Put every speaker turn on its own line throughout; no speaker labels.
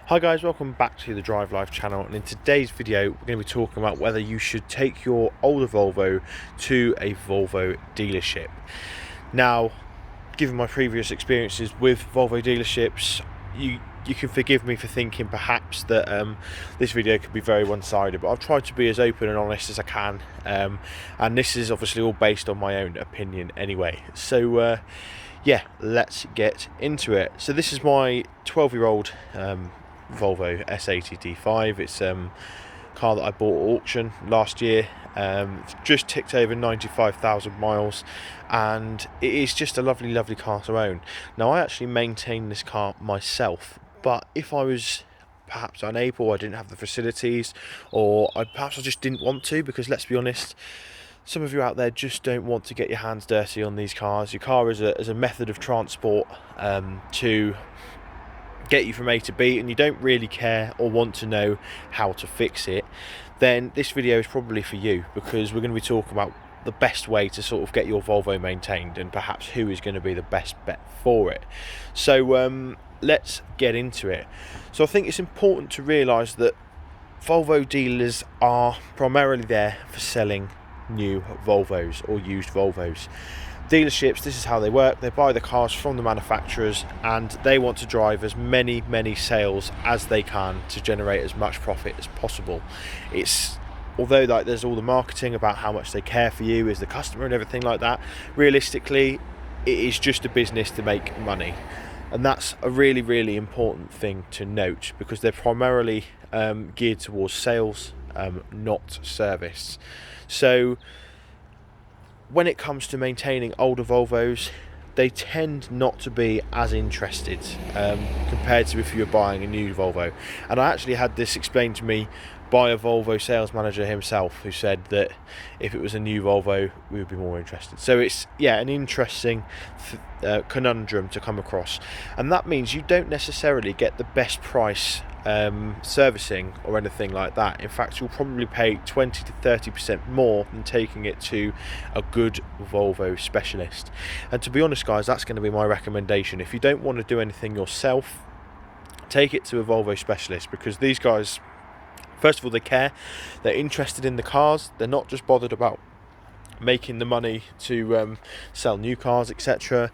Hi guys, welcome back to the Drive Life channel, and in today's video we're going to be talking about whether you should take your older Volvo to a Volvo dealership. Now, given my previous experiences with Volvo dealerships, you can forgive me for thinking perhaps that this video could be very one-sided, but I've tried to be as open and honest as I can, and this is obviously all based on my own opinion anyway. So yeah, let's get into it. So this is my 12-year-old Volvo S80 D5. It's a car that I bought at auction last year. It's just ticked over 95,000 miles, and it is just a lovely car to own. Now, I actually maintain this car myself, but if I was perhaps unable, I didn't have the facilities, or perhaps I just didn't want to, because let's be honest, some of you out there just don't want to get your hands dirty on these cars. Your car is a method of transport to get you from A to B, and you don't really care or want to know how to fix it, then this video is probably for you, because we're going to be talking about the best way to sort of get your Volvo maintained, and perhaps who is going to be the best bet for it. So let's get into it. So I think it's important to realise that Volvo dealers are primarily there for selling new Volvos or used Volvos. Dealerships, this is how they work. They buy the cars from the manufacturers, and they want to drive as many sales as they can to generate as much profit as possible. It's although like there's all the marketing about how much they care for you as the customer and everything like that, realistically it is just a business to make money. And that's a really important thing to note, because they're primarily geared towards sales, not service. So when it comes to maintaining older Volvos, they tend not to be as interested compared to if you were buying a new Volvo. And I actually had this explained to me by a Volvo sales manager himself, who said that if it was a new Volvo, we would be more interested. So it's, yeah, an interesting conundrum to come across, and that means you don't necessarily get the best price servicing or anything like that. In fact, you'll probably pay 20 to 30% more than taking it to a good Volvo specialist. And to be honest guys, that's going to be my recommendation. If you don't want to do anything yourself, take it to a Volvo specialist, because these guys, first of all, they care, they're interested in the cars, they're not just bothered about making the money to sell new cars, etc.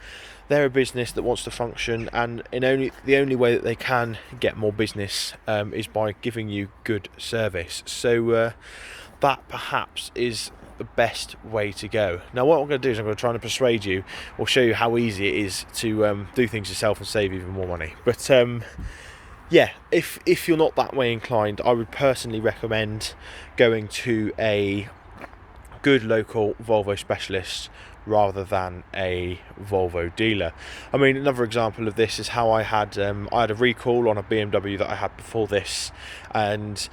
They're a business that wants to function, and the only way that they can get more business is by giving you good service. So that perhaps is the best way to go. Now what I'm going to do is I'm going to try and persuade you, or show you how easy it is to do things yourself and save even more money. But yeah, if you're not that way inclined, I would personally recommend going to a good local Volvo specialist rather than a Volvo dealer. I mean, another example of this is how I had a recall on a BMW that I had before this, and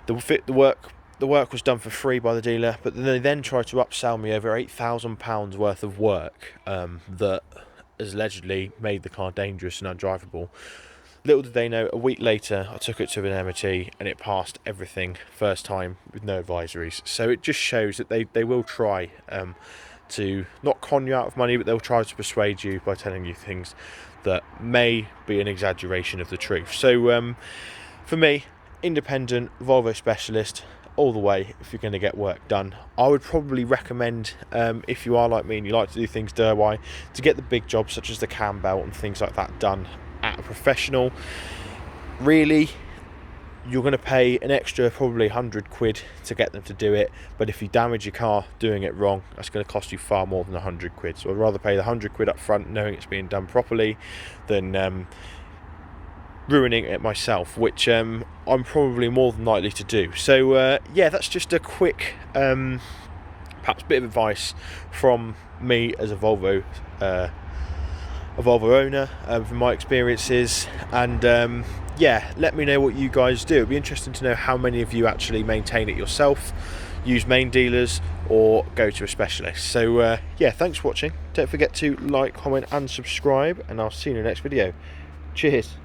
the work was done for free by the dealer, but they then tried to upsell me over £8,000 worth of work that has allegedly made the car dangerous and undrivable. Little did they know, a week later I took it to an MOT and it passed everything first time with no advisories. So it just shows that they will try to not con you out of money, but they'll try to persuade you by telling you things that may be an exaggeration of the truth. So for me, independent Volvo specialist all the way if you're going to get work done. I would probably recommend, if you are like me and you like to do things DIY, to get the big jobs such as the cam belt and things like that done at a professional. Really, you're going to pay an extra probably 100 quid to get them to do it, but if you damage your car doing it wrong, that's going to cost you far more than 100 quid. So I'd rather pay the 100 quid up front knowing it's being done properly than ruining it myself, which I'm probably more than likely to do. So yeah, that's just a quick perhaps bit of advice from me as a Volvo owner, from my experiences. And yeah, let me know what you guys do. It'd be interesting to know how many of you actually maintain it yourself, use main dealers, or go to a specialist. So yeah, thanks for watching. Don't forget to like, comment and subscribe, and I'll see you in the next video. Cheers.